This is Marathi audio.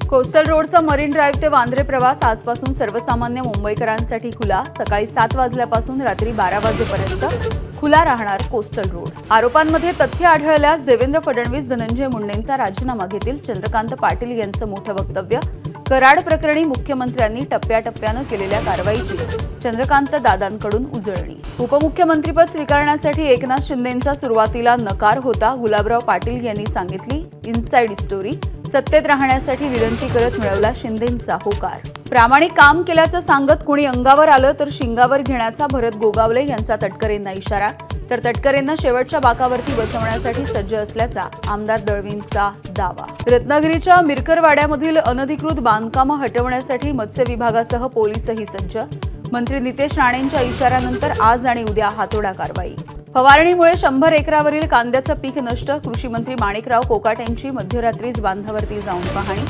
कोस्टल रोडचा मरीन ड्राईव्ह ते वांद्रे प्रवास आजपासून सर्वसामान्य मुंबईकरांसाठी खुला। सकाळी 7 वाजल्यापासून रात्री 12 वाजेपर्यंत खुला राहणार कोस्टल रोड। आरोपांमध्ये तथ्य आढळल्यास देवेंद्र फडणवीस धनंजय मुंडेंचा राजीनामा घेतील। चंद्रकांत पाटील यांचं मोठं वक्तव्य। कराड प्रकरणी मुख्यमंत्र्यांनी टप्प्याटप्प्यानं केलेल्या कारवाईची चंद्रकांत दादांकडून उजळणी। उपमुख्यमंत्रीपद स्वीकारण्यासाठी एकनाथ शिंदेंचा सुरुवातीला नकार होता। गुलाबराव पाटील यांनी सांगितली इनसाइड स्टोरी। सत्तेत राहण्यासाठी विनंती करत मिळवला शिंदेंचा होकार। प्रामाणिक काम केल्याचं सांगत कुणी अंगावर आलं तर शिंगावर घेण्याचा भरत गोगावले यांचा तटकरेंना इशारा। तर तटकरेंना शेवटच्या बाकावरती बसवण्यासाठी सज्ज असल्याचा आमदार दळवींचा दावा। रत्नागिरीच्या मिरकरवाड्यामधील अनधिकृत बांधकामं हटवण्यासाठी मत्स्य विभागासह पोलीसही सज्ज। मंत्री नितेश राणेंच्या इशाऱ्यानंतर आज आणि उद्या हातोडा कारवाई। फवारणीमुळे 100 एकरावरील कांद्याचं पीक नष्ट। कृषी मंत्री माणिकराव कोकाटेंची मध्यरात्रीच बांधावरती जाऊन पाहणी।